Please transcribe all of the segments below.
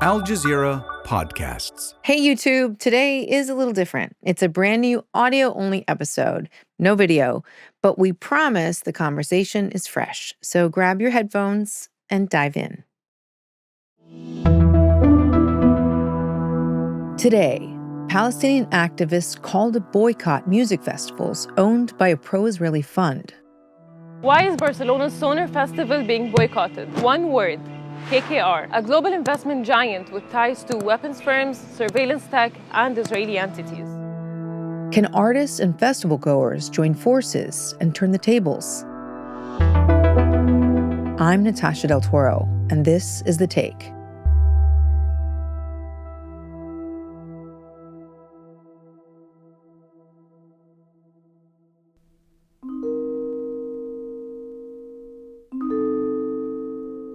Al Jazeera Podcasts. Hey, YouTube. Today is a little different. It's a brand new audio-only episode, no video, but we promise the conversation is fresh. So grab your headphones and dive in. Today, Palestinian activists call to boycott music festivals owned by a pro-Israeli fund. Why is Barcelona's Sonar festival being boycotted? One word: KKR, a global investment giant with ties to weapons firms, surveillance tech, and Israeli entities. Can artists and festival goers join forces and turn the tables? I'm Natasha del Toro, and this is The Take.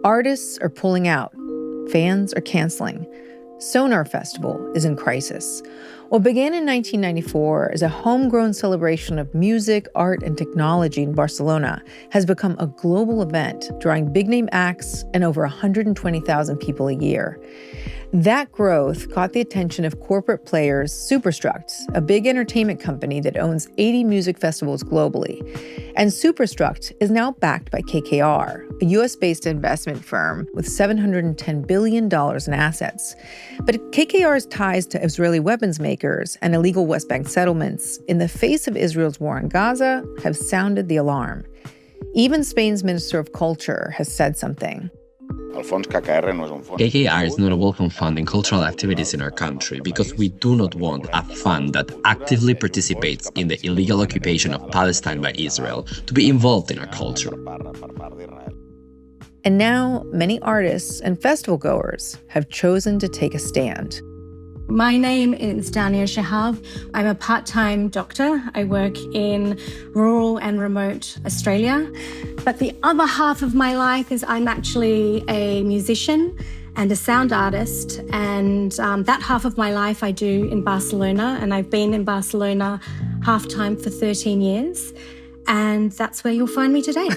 Artists are pulling out. Fans are canceling. Sonar Festival is in crisis. What began in 1994 as a homegrown celebration of music, art, and technology in Barcelona has become a global event, drawing big-name acts and over 120,000 people a year. That growth caught the attention of corporate players Superstruct, a big entertainment company that owns 80 music festivals globally. And Superstruct is now backed by KKR, a US-based investment firm with $710 billion in assets. But KKR's ties to Israeli weapons makers and illegal West Bank settlements in the face of Israel's war in Gaza have sounded the alarm. Even Spain's Minister of Culture has said something. KKR is not a welcome fund in cultural activities in our country because we do not want a fund that actively participates in the illegal occupation of Palestine by Israel to be involved in our culture. And now, many artists and festival goers have chosen to take a stand. My name is Dania Shihab. I'm a part-time doctor. I work in rural and remote Australia. But the other half of my life is I'm actually a musician and a sound artist. And that half of my life I do in Barcelona. And I've been in Barcelona half-time for 13 years. And that's where you'll find me today.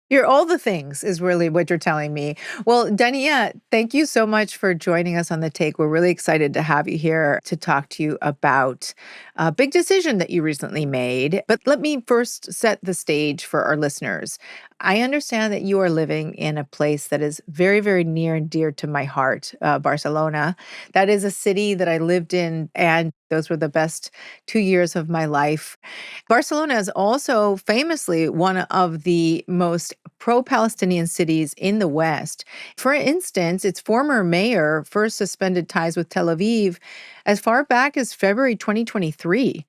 You're all the things is really what you're telling me. Well, Dania, thank you so much for joining us on The Take. We're really excited to have you here to talk to you about a big decision that you recently made. But let me first set the stage for our listeners. I understand that you are living in a place that is very, very near and dear to my heart, Barcelona. That is a city that I lived in, and those were the best 2 years of my life. Barcelona is also famously one of the most pro-Palestinian cities in the West. For instance, its former mayor first suspended ties with Tel Aviv as far back as February 2023.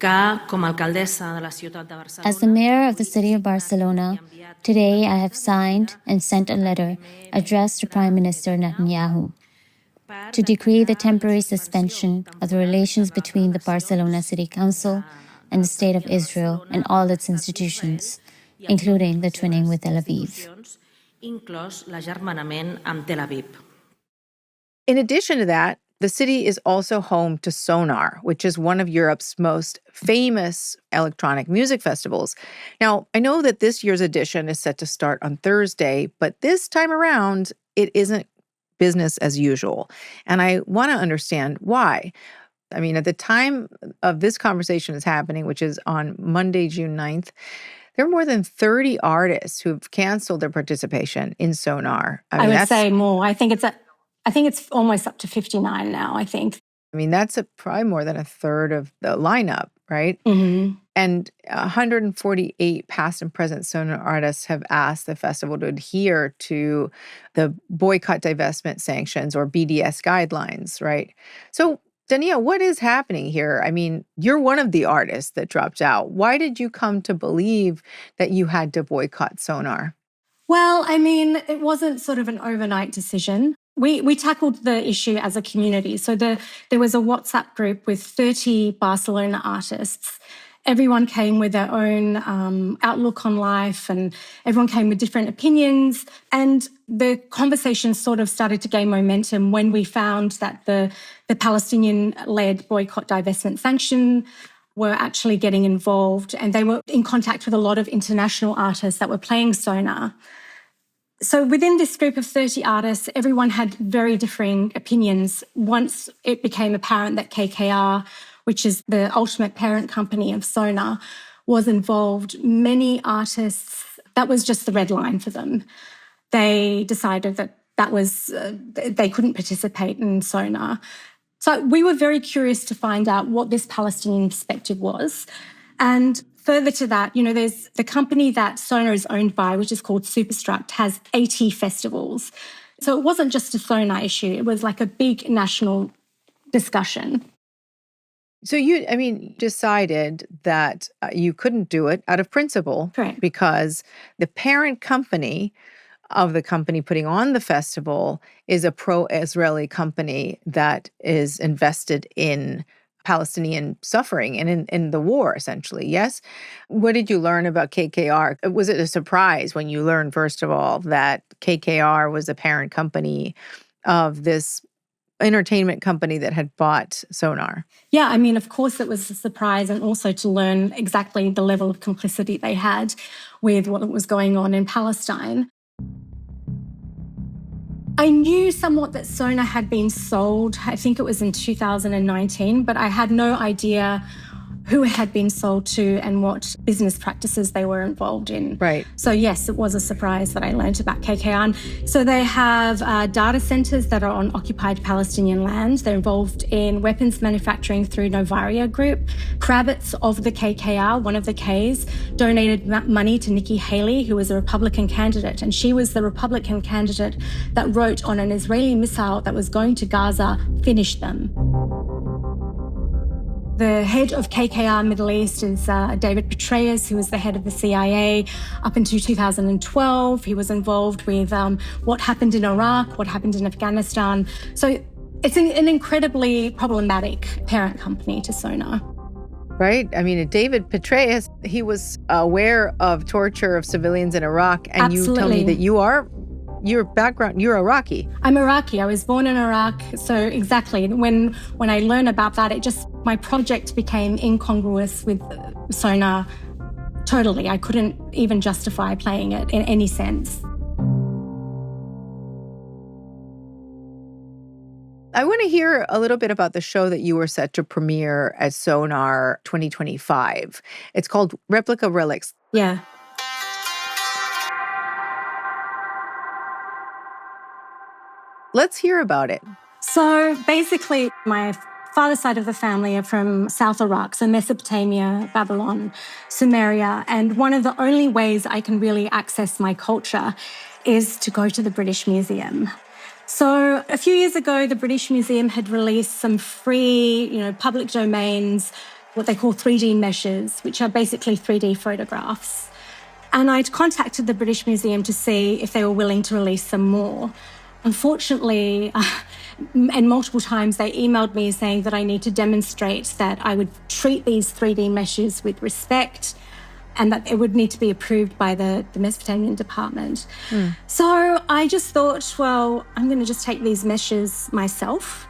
As the mayor of the city of Barcelona, today I have signed and sent a letter addressed to Prime Minister Netanyahu to decree the temporary suspension of the relations between the Barcelona City Council and the State of Israel and all its institutions, including the twinning with Tel Aviv. In addition to that, the city is also home to Sonar, which is one of Europe's most famous electronic music festivals. Now, I know that this year's edition is set to start on Thursday, but this time around, it isn't business as usual. And I want to understand why. I mean, at the time of this conversation is happening, which is on Monday, June 9th, there are more than 30 artists who've canceled their participation in Sonar. I would say more. I think it's almost up to 59 now, I think. I mean, that's probably more than a third of the lineup, right? Mm-hmm. And 148 past and present Sonar artists have asked the festival to adhere to the boycott, divestment, sanctions, or BDS guidelines, right? So, Dania, what is happening here? I mean, you're one of the artists that dropped out. Why did you come to believe that you had to boycott Sonar? Well, I mean, it wasn't sort of an overnight decision. We tackled the issue as a community. So there was a WhatsApp group with 30 Barcelona artists. Everyone came with their own outlook on life, and everyone came with different opinions. And the conversation sort of started to gain momentum when we found that the Palestinian-led boycott, divestment, sanction were actually getting involved, and they were in contact with a lot of international artists that were playing Sonar. So within this group of 30 artists, everyone had very differing opinions. Once it became apparent that KKR, which is the ultimate parent company of Sonar, was involved, many artists, that was just the red line for them. They decided that was they couldn't participate in Sonar. So we were very curious to find out what this Palestinian perspective was. And further to that, there's the company that Sonar is owned by, which is called Superstruct, has 80 festivals. So it wasn't just a Sonar issue. It was like a big national discussion. So you decided that you couldn't do it out of principle. Correct. Because the parent company of the company putting on the festival is a pro-Israeli company that is invested in Palestinian suffering and in the war, essentially, yes? What did you learn about KKR? Was it a surprise when you learned, first of all, that KKR was the parent company of this entertainment company that had bought Sonar? Yeah, of course it was a surprise, and also to learn exactly the level of complicity they had with what was going on in Palestine. I knew somewhat that Sonar had been sold, I think it was in 2019, but I had no idea who it had been sold to and what business practices they were involved in. Right. So yes, it was a surprise that I learned about KKR. So they have data centers that are on occupied Palestinian land. They're involved in weapons manufacturing through Novaria Group. Kravitz of the KKR, one of the Ks, donated money to Nikki Haley, who was a Republican candidate. And she was the Republican candidate that wrote on an Israeli missile that was going to Gaza, "Finish them." The head of KKR Middle East is David Petraeus, who was the head of the CIA up until 2012. He was involved with what happened in Iraq, what happened in Afghanistan. So it's an incredibly problematic parent company to Sonar. Right? David Petraeus, he was aware of torture of civilians in Iraq, and Absolutely. You tell me that your background, you're Iraqi. I'm Iraqi. I was born in Iraq. So exactly, when I learned about that, my project became incongruous with Sonar totally. I couldn't even justify playing it in any sense. I want to hear a little bit about the show that you were set to premiere at Sonar 2025. It's called Replica Relics. Yeah. Let's hear about it. So basically, my father's side of the family are from South Iraq, so Mesopotamia, Babylon, Sumeria. And one of the only ways I can really access my culture is to go to the British Museum. So a few years ago, the British Museum had released some free, public domains, what they call 3D meshes, which are basically 3D photographs. And I'd contacted the British Museum to see if they were willing to release some more. Unfortunately, and multiple times, they emailed me saying that I need to demonstrate that I would treat these 3D meshes with respect and that it would need to be approved by the Mesopotamian department. So I just thought, well, I'm going to just take these meshes myself.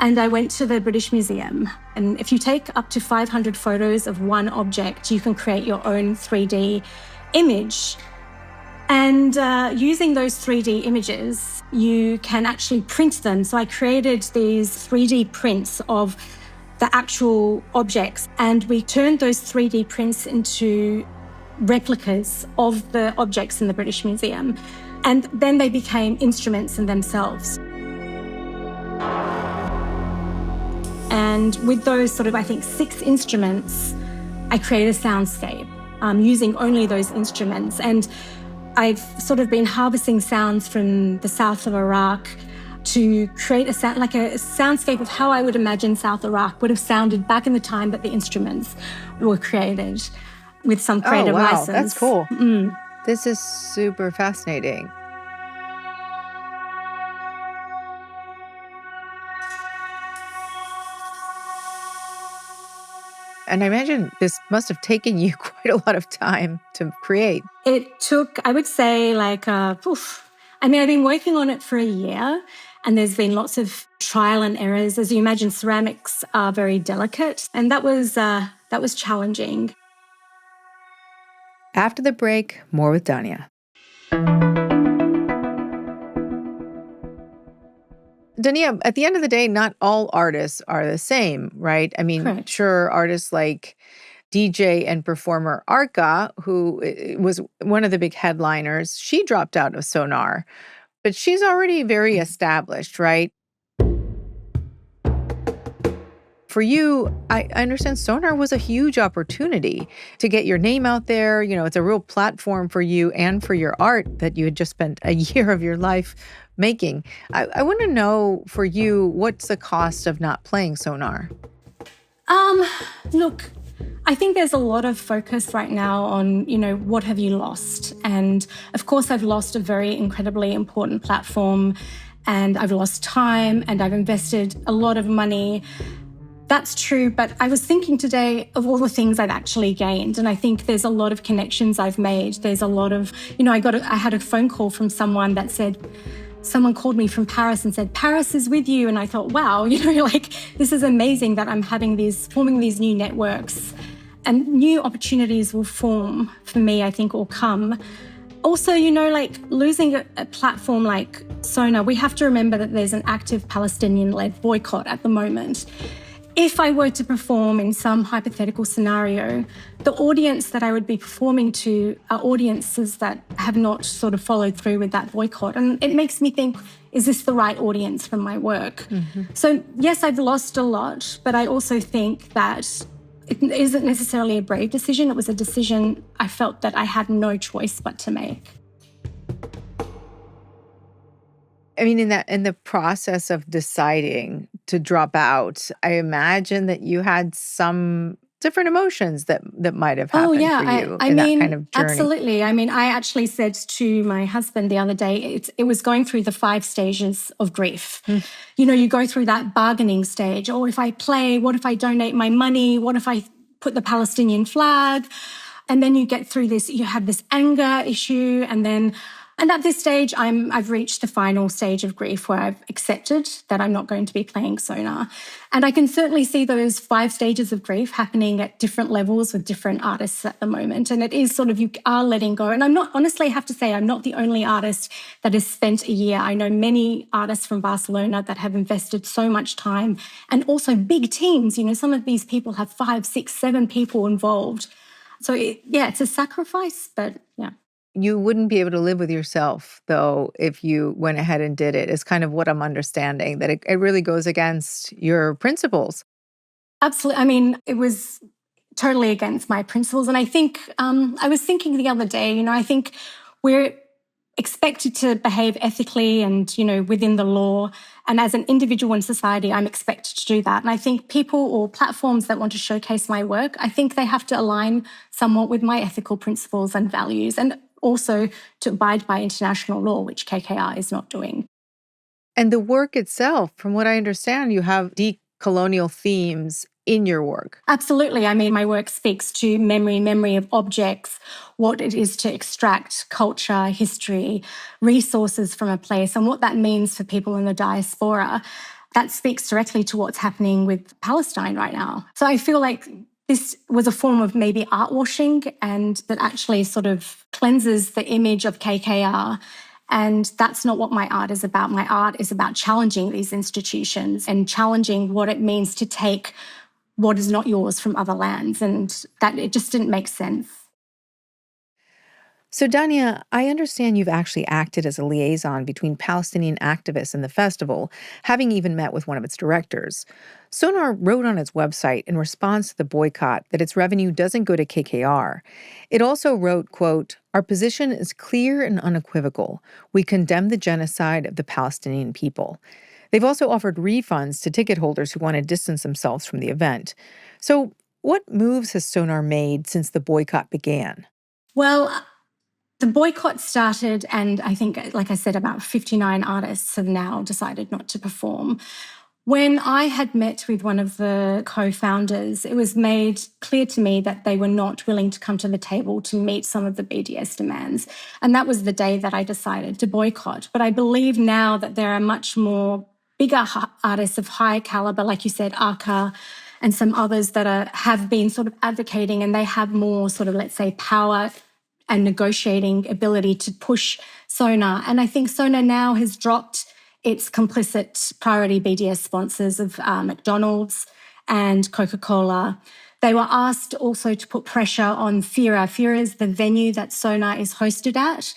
And I went to the British Museum. And if you take up to 500 photos of one object, you can create your own 3D image. And using those 3D images, you can actually print them. So I created these 3D prints of the actual objects, and we turned those 3D prints into replicas of the objects in the British Museum. And then they became instruments in themselves. And with those 6 instruments, I created a soundscape using only those instruments. And I've been harvesting sounds from the south of Iraq to create a soundscape of how I would imagine South Iraq would have sounded back in the time that the instruments were created with some creative license. That's cool. This is super fascinating. And I imagine this must have taken you quite a lot of time to create. It took, I would say, I've been working on it for a year, and there's been lots of trial and errors. As you imagine, ceramics are very delicate. And that was That was challenging. After the break, more with Dania. Dania, at the end of the day, not all artists are the same, right? I mean, Correct. Sure, artists like DJ and performer Arca, who was one of the big headliners, she dropped out of Sonar, but she's already very established, right? For you, I understand Sonar was a huge opportunity to get your name out there. You know, it's a real platform for you and for your art that you had just spent a year of your life making. I want to know, for you, what's the cost of not playing Sonar? Look, I think there's a lot of focus right now on, what have you lost? And of course, I've lost a very incredibly important platform, and I've lost time, and I've invested a lot of money. That's true, but I was thinking today of all the things I've actually gained, and I think there's a lot of connections I've made. There's a lot of, I had a phone call from someone that said, someone called me from Paris and said, Paris is with you. And I thought, wow, this is amazing that I'm forming these new networks, and new opportunities will form for me, I think, will come. Also, losing a platform like Sonar, we have to remember that there's an active Palestinian-led boycott at the moment. If I were to perform in some hypothetical scenario, the audience that I would be performing to are audiences that have not sort of followed through with that boycott. And it makes me think, is this the right audience for my work? Mm-hmm. So yes, I've lost a lot, but I also think that it isn't necessarily a brave decision. It was a decision I felt that I had no choice but to make. I mean, in the process of deciding to drop out, I imagine that you had some different emotions that might have happened for you in that kind of journey. Absolutely. I mean, I actually said to my husband the other day, it was going through the 5 stages of grief. You go through that bargaining stage. Oh, if I play, what if I donate my money? What if I put the Palestinian flag? And then you get through this, you have this anger issue, and at this stage, I've reached the final stage of grief where I've accepted that I'm not going to be playing Sonar. And I can certainly see those 5 stages of grief happening at different levels with different artists at the moment. And it is sort of, you are letting go. And honestly, I have to say, I'm not the only artist that has spent a year. I know many artists from Barcelona that have invested so much time, and also big teams. Some of these people have 5, 6, 7 people involved. So it's a sacrifice, but yeah. You wouldn't be able to live with yourself, though, if you went ahead and did it, is kind of what I'm understanding, that it really goes against your principles. Absolutely. I mean, it was totally against my principles. And I think, I was thinking the other day, I think we're expected to behave ethically and, within the law. And as an individual in society, I'm expected to do that. And I think people or platforms that want to showcase my work, I think they have to align somewhat with my ethical principles and values, and also to abide by international law, which KKR is not doing. And the work itself, from what I understand, you have decolonial themes in your work. Absolutely. I mean, my work speaks to memory of objects, what it is to extract culture, history, resources from a place, and what that means for people in the diaspora. That speaks directly to what's happening with Palestine right now. So I feel like this was a form of maybe art washing, and that actually sort of cleanses the image of KKR. And that's not what my art is about. My art is about challenging these institutions and challenging what it means to take what is not yours from other lands. And that it just didn't make sense. So, Dania, I understand you've actually acted as a liaison between Palestinian activists and the festival, having even met with one of its directors. Sonar wrote on its website in response to the boycott that its revenue doesn't go to KKR. It also wrote, quote, "Our position is clear and unequivocal. We condemn the genocide of the Palestinian people." They've also offered refunds to ticket holders who want to distance themselves from the event. So, what moves has Sonar made since the boycott began? Well, the boycott started, and I think, like I said, about 59 artists have now decided not to perform. When I had met with one of the co-founders, it was made clear to me that they were not willing to come to the table to meet some of the BDS demands. And that was the day that I decided to boycott. But I believe now that there are much more bigger artists of high caliber, like you said, Arca and some others that have been sort of advocating, and they have more sort of, let's say, power and negotiating ability to push Sonar. And I think Sonar now has dropped its complicit priority BDS sponsors of McDonald's and Coca-Cola. They were asked also to put pressure on FIRA. FIRA is the venue that Sonar is hosted at.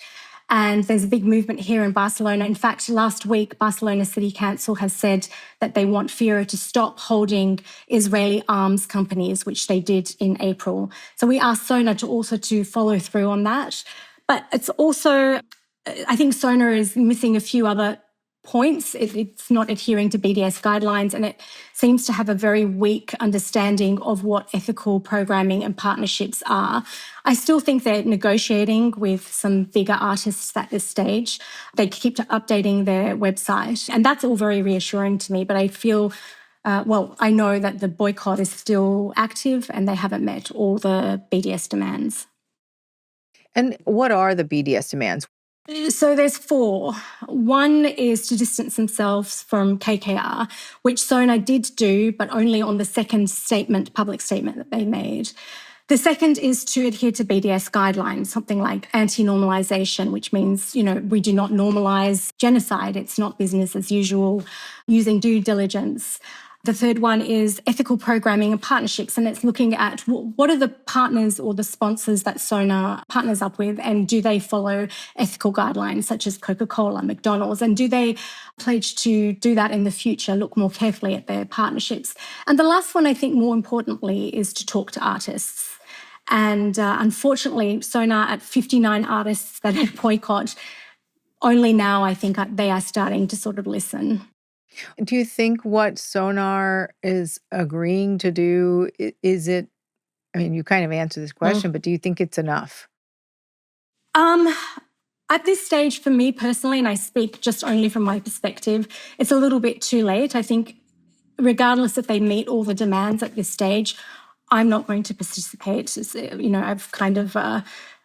And there's a big movement here in Barcelona. In fact, last week, Barcelona City Council has said that they want FIRA to stop holding Israeli arms companies, which they did in April. So we asked Sonar to follow through on that. But it's also, I think Sonar is missing a few other points. It's not adhering to BDS guidelines, and it seems to have a very weak understanding of what ethical programming and partnerships are. I still think they're negotiating with some bigger artists at this stage. They keep updating their website, and that's all very reassuring to me. But I feel, I know that the boycott is still active and they haven't met all the BDS demands. And what are the BDS demands? So there's 4. One is to distance themselves from KKR, which Sonar did do, but only on the second public statement that they made. The second is to adhere to BDS guidelines, something like anti-normalization, which means, we do not normalize genocide. It's not business as usual, using due diligence. The third one is ethical programming and partnerships, and it's looking at what are the partners or the sponsors that Sonar partners up with, and do they follow ethical guidelines such as Coca-Cola, McDonald's, and do they pledge to do that in the future, look more carefully at their partnerships. And the last one, I think more importantly, is to talk to artists. And unfortunately, Sonar at 59 artists that had boycott, only now I think they are starting to sort of listen. Do you think what Sonar is agreeing to do, is it, you kind of answered this question, but do you think it's enough? At this stage, for me personally, and I speak just only from my perspective, it's a little bit too late. I think regardless if they meet all the demands at this stage, I'm not going to participate. I've kind of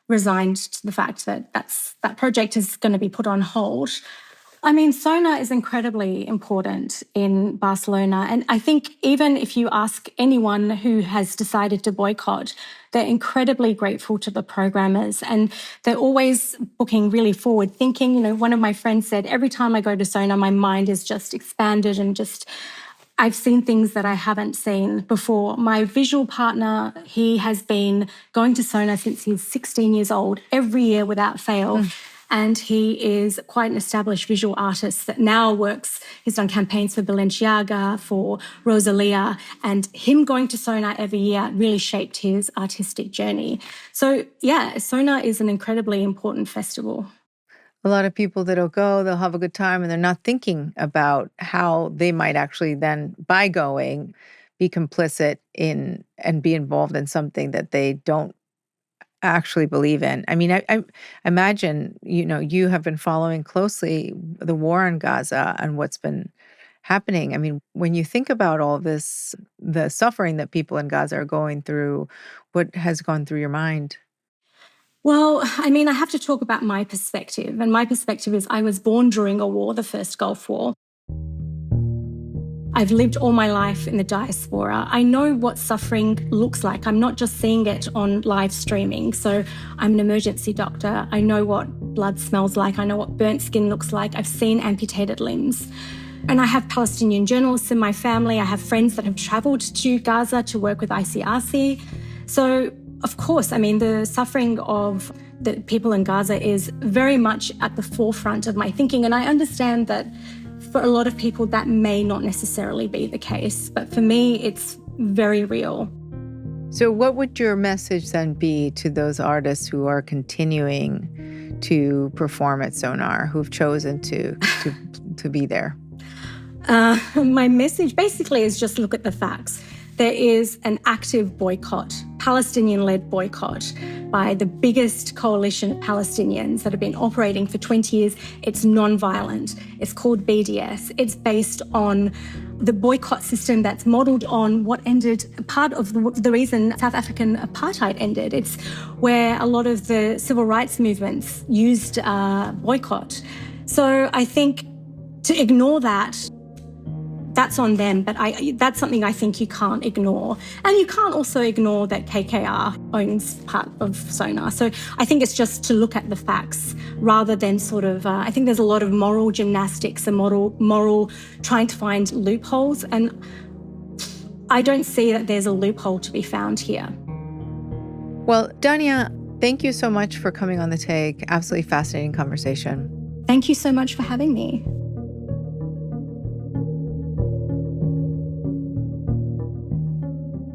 resigned to the fact that that project is going to be put on hold. Sonar is incredibly important in Barcelona. And I think even if you ask anyone who has decided to boycott, they're incredibly grateful to the programmers. And they're always booking really forward thinking. One of my friends said, every time I go to Sonar, my mind is just expanded and I've seen things that I haven't seen before. My visual partner, he has been going to Sonar since he's 16 years old, every year without fail. And he is quite an established visual artist that now he's done campaigns for Balenciaga, for Rosalia, and him going to Sonar every year really shaped his artistic journey. So, Sonar is an incredibly important festival. A lot of people that'll go, they'll have a good time, and they're not thinking about how they might actually then, by going, be complicit in and be involved in something that they don't actually believe in. I imagine, you have been following closely the war in Gaza and what's been happening. When you think about all this, the suffering that people in Gaza are going through, what has gone through your mind? Well, I have to talk about my perspective. And my perspective is I was born during a war, the first Gulf War. I've lived all my life in the diaspora. I know what suffering looks like. I'm not just seeing it on live streaming. So I'm an emergency doctor. I know what blood smells like. I know what burnt skin looks like. I've seen amputated limbs. And I have Palestinian journalists in my family. I have friends that have travelled to Gaza to work with ICRC. So, of course, the suffering of the people in Gaza is very much at the forefront of my thinking. And I understand that for a lot of people, that may not necessarily be the case. But for me, it's very real. So what would your message then be to those artists who are continuing to perform at Sonar, who've chosen to be there? My message basically is just look at the facts. There is an active boycott, Palestinian-led boycott, by the biggest coalition of Palestinians that have been operating for 20 years. It's non-violent. It's called BDS. It's based on the boycott system that's modelled on what ended, part of the reason South African apartheid ended. It's where a lot of the civil rights movements used boycott. So I think to ignore that, that's on them. But that's something I think you can't ignore. And you can't also ignore that KKR owns part of Sonar. So I think it's just to look at the facts rather than sort of, I think there's a lot of moral gymnastics and moral trying to find loopholes. And I don't see that there's a loophole to be found here. Well, Dania, thank you so much for coming on The Take. Absolutely fascinating conversation. Thank you so much for having me.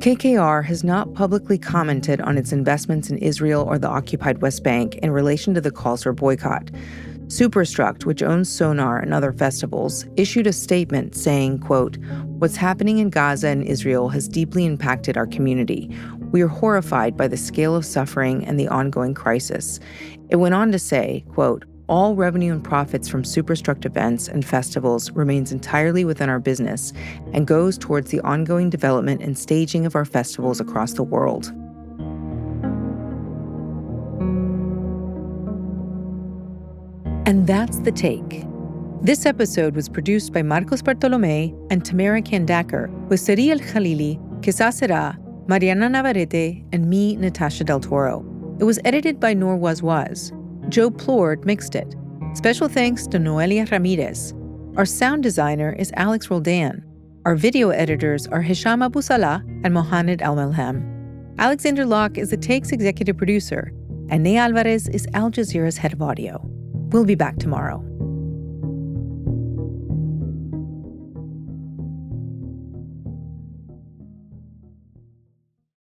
KKR has not publicly commented on its investments in Israel or the occupied West Bank in relation to the calls for boycott. Superstruct, which owns Sonar and other festivals, issued a statement saying, quote, "What's happening in Gaza and Israel has deeply impacted our community. We are horrified by the scale of suffering and the ongoing crisis." It went on to say, quote, "All revenue and profits from Superstruct events and festivals remains entirely within our business and goes towards the ongoing development and staging of our festivals across the world." And that's The Take. This episode was produced by Marcos Bartolomé and Tamara Khandaker, with Sarí el-Khalili, Kisaa Zehra, Mariana Navarrete, and me, Natasha del Toro. It was edited by Noor Wazwaz. Joe Plourde mixed it. Special thanks to Noelia Ramírez. Our sound designer is Alex Roldan. Our video editors are Hisham Abu Salah and Mohamed Al-Malham. Alexandra Locke is The Take's executive producer, and Ney Alvarez is Al Jazeera's head of audio. We'll be back tomorrow.